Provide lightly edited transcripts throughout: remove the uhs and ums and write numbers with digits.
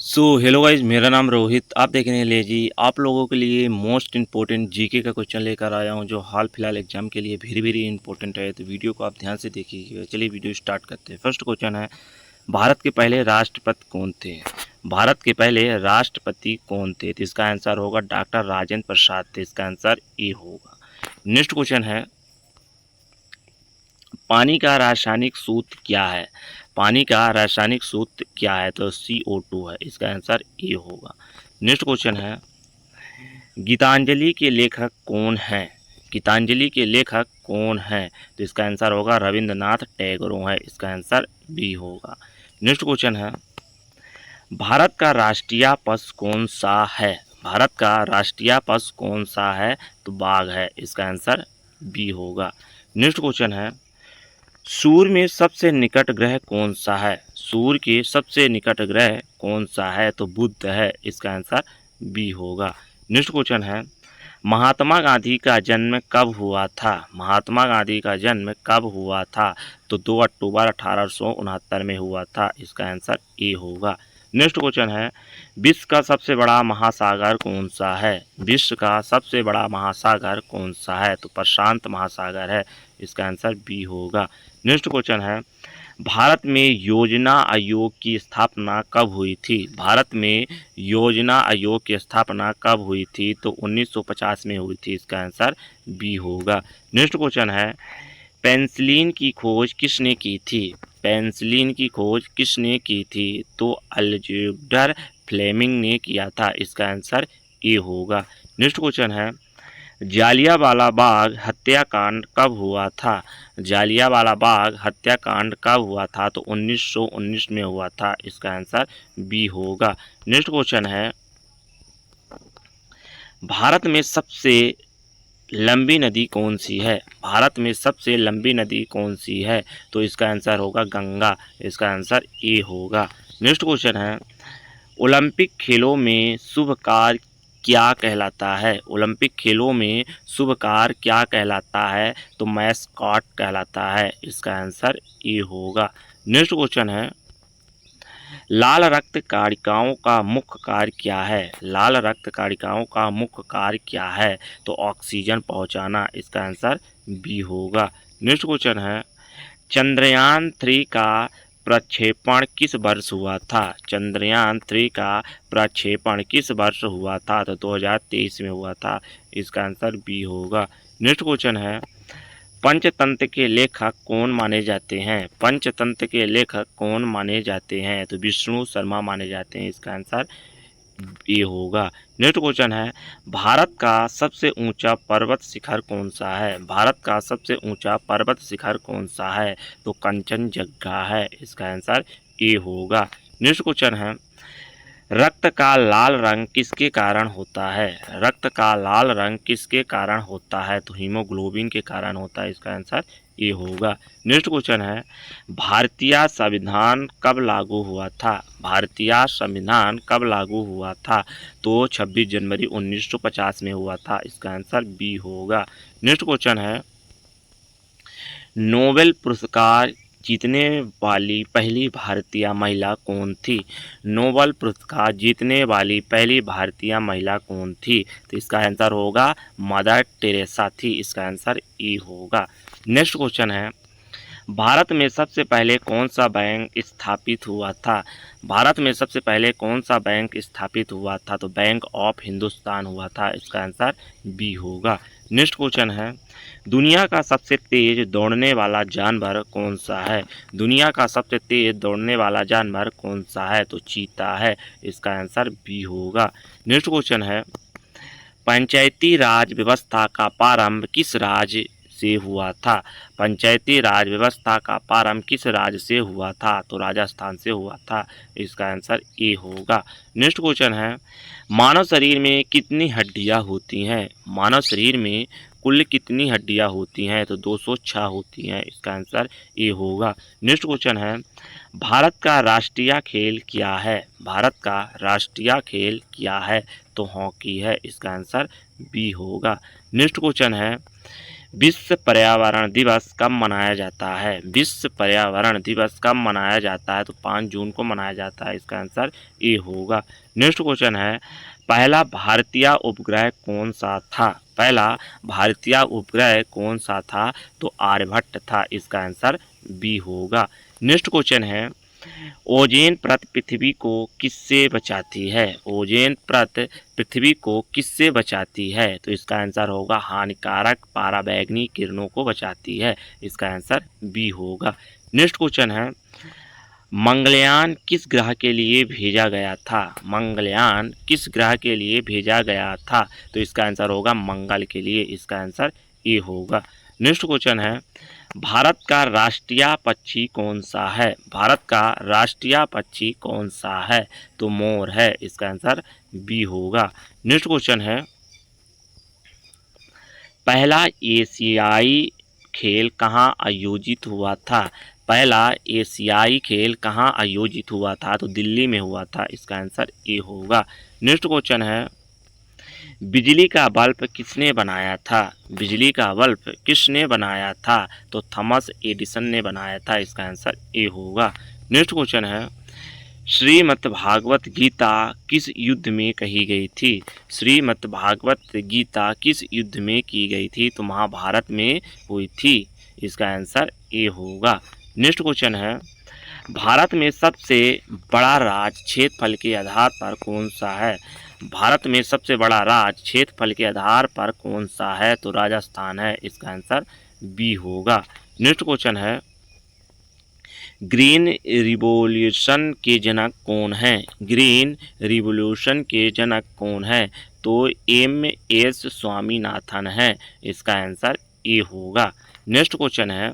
Hello guys, मेरा नाम रोहित। आप देख रहे हैं ले जी। आप लोगों के लिए मोस्ट इंपॉर्टेंट जीके का क्वेश्चन लेकर आया हूं, जो हाल फिलहाल एग्जाम के लिए वेरी वेरी इंपॉर्टेंट है। तो वीडियो को आप ध्यान से देखिएगा। चलिए वीडियो स्टार्ट करते हैं। फर्स्ट क्वेश्चन है, भारत के पहले राष्ट्रपति कौन थे? भारत के पहले राष्ट्रपति कौन थे? तो इसका आंसर होगा डॉक्टर राजेंद्र प्रसाद थे। इसका आंसर ए होगा। नेक्स्ट क्वेश्चन है, पानी का रासायनिक सूत्र क्या है? पानी का रासायनिक सूत्र क्या है? तो CO2 है। इसका आंसर ए होगा। नेक्स्ट क्वेश्चन है, गीतांजलि के लेखक कौन हैं? गीतांजलि के लेखक कौन हैं? तो इसका आंसर होगा रविंद्रनाथ टैगोर है। इसका आंसर बी होगा। नेक्स्ट क्वेश्चन है, भारत का राष्ट्रीय पशु कौन सा है? भारत का राष्ट्रीय पशु कौन सा है? तो बाघ है। इसका आंसर बी होगा। नेक्स्ट क्वेश्चन है, सूर्य में सबसे निकट ग्रह कौन सा है? सूर्य के सबसे निकट ग्रह कौन सा है? तो बुध है। इसका आंसर बी होगा। नेक्स्ट क्वेश्चन है, महात्मा गांधी का जन्म कब हुआ था? महात्मा गांधी का जन्म कब हुआ था? तो 2 अक्टूबर 1869 में हुआ था। इसका आंसर ए होगा। नेक्स्ट क्वेश्चन है, विश्व का सबसे बड़ा महासागर कौन सा है? विश्व का सबसे बड़ा महासागर कौन सा है? तो प्रशांत महासागर है। इसका आंसर बी होगा। नेक्स्ट क्वेश्चन है, भारत में योजना आयोग की स्थापना कब हुई थी? भारत में योजना आयोग की स्थापना कब हुई थी? तो 1950 में हुई थी। इसका आंसर बी होगा। नेक्स्ट क्वेश्चन है, पेंसिलिन की खोज किसने की थी? पेंसिलिन की खोज किसने की थी? तो अलेक्जेंडर फ्लेमिंग ने किया था। इसका आंसर ए होगा। नेक्स्ट क्वेश्चन है, जालियांवाला बाग हत्याकांड कब हुआ था? जालियांवाला बाग हत्याकांड कब हुआ था? तो 1919 में हुआ था। इसका आंसर बी होगा। नेक्स्ट क्वेश्चन है, भारत में सबसे लंबी नदी कौन सी है? भारत में सबसे लंबी नदी कौन सी है? तो इसका आंसर होगा गंगा। इसका आंसर ए होगा। नेक्स्ट क्वेश्चन है, ओलंपिक खेलों में शुभ कार्य क्या कहलाता है? ओलंपिक खेलों में शुभ कार्य क्या कहलाता है? तो मैस्कॉट कहलाता है। इसका आंसर ए होगा। नेक्स्ट क्वेश्चन है, लाल रक्त कारिकाओं का मुख्य कार्य क्या है? लाल रक्त कारिकाओं का मुख्य कार्य क्या है? तो ऑक्सीजन पहुंचाना। इसका आंसर बी होगा। नेक्स्ट क्वेश्चन है, चंद्रयान 3 का प्रक्षेपण किस वर्ष हुआ था? चंद्रयान 3 का प्रक्षेपण किस वर्ष हुआ था? तो 2023 में हुआ था। इसका आंसर बी होगा। नेक्स्ट क्वेश्चन है, पंचतंत्र के लेखक कौन माने जाते हैं? पंचतंत्र के लेखक कौन माने जाते हैं? तो विष्णु शर्मा माने जाते हैं। इसका आंसर ए होगा। नेक्स्ट क्वेश्चन है, भारत का सबसे ऊंचा पर्वत शिखर कौन सा है? भारत का सबसे ऊंचा पर्वत शिखर कौन सा है? तो कंचनजंगा है। इसका आंसर ए होगा। नेक्स्ट क्वेश्चन है, रक्त का लाल रंग किसके कारण होता है? रक्त का लाल रंग किसके कारण होता है? तो हीमोग्लोबिन के कारण होता है। इसका आंसर ए होगा। नेक्स्ट क्वेश्चन है, भारतीय संविधान कब लागू हुआ था? भारतीय संविधान कब लागू हुआ था? तो 26 जनवरी 1950 में हुआ था। इसका आंसर बी होगा। नेक्स्ट क्वेश्चन है, नोबेल पुरस्कार जीतने वाली पहली भारतीय महिला कौन थी? नोबेल पुरस्कार जीतने वाली पहली भारतीय महिला कौन थी? तो इसका आंसर होगा मदर टेरेसा थी। इसका आंसर ई होगा। नेक्स्ट क्वेश्चन है, भारत में सबसे पहले कौन सा बैंक स्थापित हुआ था? भारत में सबसे पहले कौन सा बैंक स्थापित हुआ था? तो बैंक ऑफ हिंदुस्तान हुआ था। इसका आंसर बी होगा। नेक्स्ट क्वेश्चन है, दुनिया का सबसे तेज दौड़ने वाला जानवर कौन सा है? दुनिया का सबसे तेज दौड़ने वाला जानवर कौन सा है? तो चीता है। इसका आंसर बी होगा। नेक्स्ट क्वेश्चन है, पंचायती राज व्यवस्था का प्रारंभ किस राज्य से हुआ था? पंचायती राज व्यवस्था का प्रारंभ किस राज्य से हुआ था? तो राजस्थान से हुआ था। इसका आंसर ए होगा। नेक्स्ट क्वेश्चन है, मानव शरीर में कितनी हड्डियां होती हैं? मानव शरीर में कुल कितनी हड्डियां होती हैं? तो 206 होती हैं। इसका आंसर ए होगा। नेक्स्ट क्वेश्चन है, भारत का राष्ट्रीय खेल क्या है? भारत का राष्ट्रीय खेल क्या है? तो हॉकी है। इसका आंसर बी होगा। नेक्स्ट क्वेश्चन है, विश्व पर्यावरण दिवस कब मनाया जाता है? विश्व पर्यावरण दिवस कब मनाया जाता है? तो 5 जून को मनाया जाता है। इसका आंसर ए होगा। नेक्स्ट क्वेश्चन है, पहला भारतीय उपग्रह कौन सा था? पहला भारतीय उपग्रह कौन सा था? तो आर्यभट्ट था। इसका आंसर बी होगा। नेक्स्ट क्वेश्चन है, ओजोन परत पृथ्वी को किससे बचाती है? ओजोन परत पृथ्वी को किससे बचाती है? तो इसका आंसर होगा हानिकारक पराबैंगनी किरणों को बचाती है। इसका आंसर बी होगा। नेक्स्ट क्वेश्चन है, मंगलयान किस ग्रह के लिए भेजा गया था? मंगलयान किस ग्रह के लिए भेजा गया था? तो इसका आंसर होगा मंगल के लिए। इसका आंसर ए होगा। नेक्स्ट क्वेश्चन है, भारत का राष्ट्रीय पक्षी कौन सा है? भारत का राष्ट्रीय पक्षी कौन सा है? तो मोर है। इसका आंसर बी होगा। नेक्स्ट क्वेश्चन है, पहला एशियाई खेल कहाँ आयोजित हुआ था? पहला एशियाई खेल कहाँ आयोजित हुआ था? तो दिल्ली में हुआ था। इसका आंसर ए होगा। नेक्स्ट क्वेश्चन है, बिजली का बल्ब किसने बनाया था? बिजली का बल्ब किसने बनाया था? तो थॉमस एडिसन ने बनाया था। इसका आंसर ए होगा। नेक्स्ट क्वेश्चन है, श्रीमद् भागवत गीता किस युद्ध में कही गई थी? श्रीमद् भागवत गीता किस युद्ध में की गई थी? तो महाभारत में हुई थी। इसका आंसर ए होगा। नेक्स्ट क्वेश्चन है, भारत में सबसे बड़ा राज्य क्षेत्रफल के आधार पर कौन सा है? भारत में सबसे बड़ा राज्य क्षेत्रफल के आधार पर कौन सा है? तो राजस्थान है। इसका आंसर बी होगा। नेक्स्ट क्वेश्चन है, ग्रीन रिवॉल्यूशन के जनक कौन है? ग्रीन रिवॉल्यूशन के जनक कौन है? तो एम.एस. स्वामीनाथन है। इसका आंसर ए होगा। नेक्स्ट क्वेश्चन है,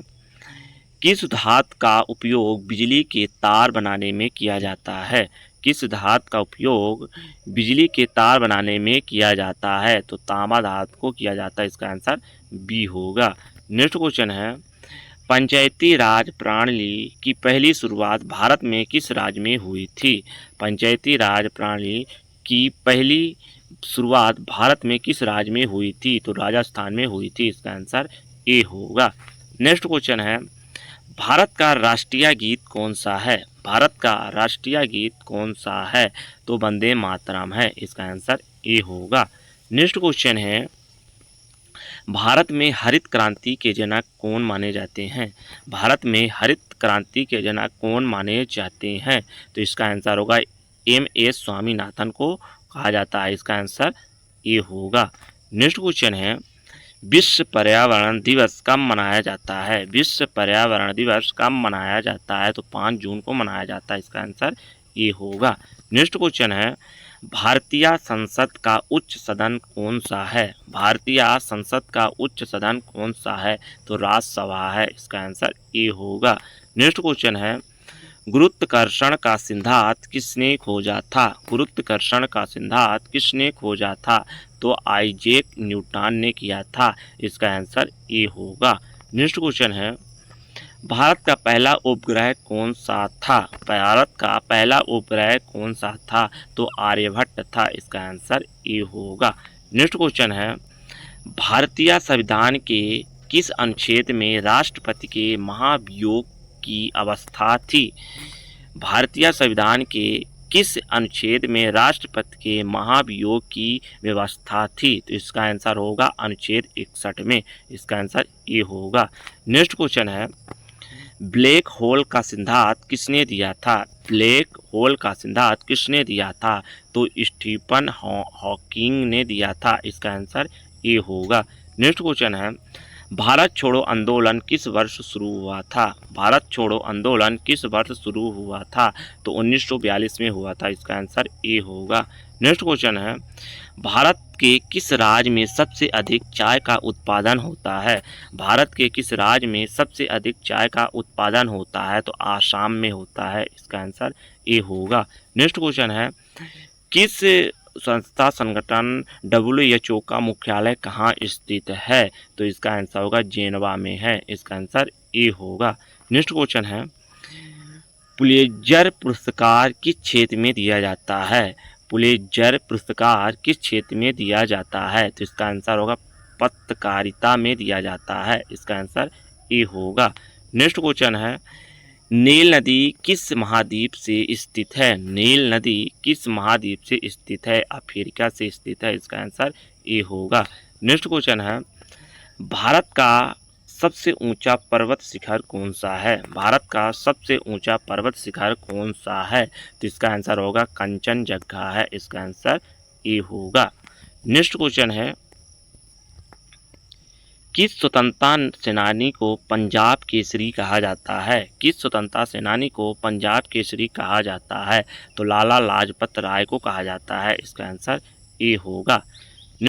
किस धातु का उपयोग बिजली के तार बनाने में किया जाता है? किस धातु का उपयोग बिजली के तार बनाने में किया जाता है? तो तांबा धातु को किया जाता है। इसका आंसर बी होगा। नेक्स्ट क्वेश्चन है, पंचायती राज प्रणाली की पहली शुरुआत भारत में किस राज्य में हुई थी? पंचायती राज प्रणाली की पहली शुरुआत भारत में किस राज्य में हुई थी? तो राजस्थान में हुई थी। इसका आंसर ए होगा। नेक्स्ट क्वेश्चन है, भारत का राष्ट्रीय गीत कौन सा है? भारत का राष्ट्रीय गीत कौन सा है? तो वंदे मातरम है। इसका आंसर ए होगा। नेक्स्ट क्वेश्चन है, भारत में हरित क्रांति के जनक कौन माने जाते हैं? भारत में हरित क्रांति के जनक कौन माने जाते हैं? तो इसका आंसर होगा एम.एस. स्वामीनाथन को कहा जाता है। इसका आंसर ए होगा। नेक्स्ट क्वेश्चन है, विश्व पर्यावरण दिवस कब मनाया जाता है? विश्व पर्यावरण दिवस कब मनाया जाता है? तो 5 जून को मनाया जाता है। इसका आंसर ए होगा। नेक्स्ट क्वेश्चन है, भारतीय संसद का उच्च सदन कौन सा है? भारतीय संसद का उच्च सदन कौन सा है? तो राज्यसभा है। इसका आंसर ए होगा। नेक्स्ट क्वेश्चन है, गुरुत्वाकर्षण का सिद्धांत किसने खोजा था? गुरुत्वाकर्षण का सिद्धांत किसने खोजा था? तो आइजैक न्यूटन ने किया था। इसका आंसर ए होगा। नेक्स्ट क्वेश्चन है, भारत का पहला उपग्रह कौन सा था? भारत का पहला उपग्रह कौन सा था? तो आर्यभट्ट था। इसका आंसर ए होगा। नेक्स्ट क्वेश्चन है, भारतीय संविधान के किस अनुच्छेद में राष्ट्रपति के महाभियोग की अवस्था थी? भारतीय संविधान के किस अनुच्छेद में राष्ट्रपति के महाभियोग की व्यवस्था थी? तो इसका आंसर होगा अनुच्छेद 61 में। इसका आंसर ए होगा। नेक्स्ट क्वेश्चन है, ब्लैक होल का सिद्धांत किसने दिया था? ब्लैक होल का सिद्धांत किसने दिया था? तो स्टीफन हॉकिंग ने दिया था। इसका आंसर ए होगा। नेक्स्ट क्वेश्चन है, भारत छोड़ो आंदोलन किस वर्ष शुरू हुआ था? भारत छोड़ो आंदोलन किस वर्ष शुरू हुआ था? तो 1942 में हुआ था। इसका आंसर ए होगा। नेक्स्ट क्वेश्चन है, भारत के किस राज्य में सबसे अधिक चाय का उत्पादन होता है? भारत के किस राज्य में सबसे अधिक चाय का उत्पादन होता है? तो आसाम में होता है। इसका आंसर ए होगा। नेक्स्ट क्वेश्चन है, किस संगठन WHO का मुख्यालय कहाँ स्थित है? तो इसका आंसर होगा जेनेवा में है। इसका आंसर ए होगा। नेक्स्ट क्वेश्चन है, पुलित्जर पुरस्कार किस क्षेत्र में दिया जाता है? पुलित्जर पुरस्कार किस क्षेत्र में दिया जाता है? तो इसका आंसर होगा पत्रकारिता में दिया जाता है। इसका आंसर ए होगा। नेक्स्ट क्वेश्चन है, नील नदी किस महाद्वीप से स्थित है? नील नदी किस महाद्वीप से स्थित है? अफ्रीका से स्थित है। इसका आंसर ए होगा। नेक्स्ट क्वेश्चन है, भारत का सबसे ऊंचा पर्वत शिखर कौन सा है? भारत का सबसे ऊंचा पर्वत शिखर कौन सा है? तो इसका आंसर होगा कंचनजंगा है। इसका आंसर ए होगा। नेक्स्ट क्वेश्चन है, किस स्वतंत्रता सेनानी को पंजाब केसरी कहा जाता है? किस स्वतंत्रता सेनानी को पंजाब केसरी कहा जाता है? तो लाला लाजपत राय को कहा जाता है। इसका आंसर ए होगा।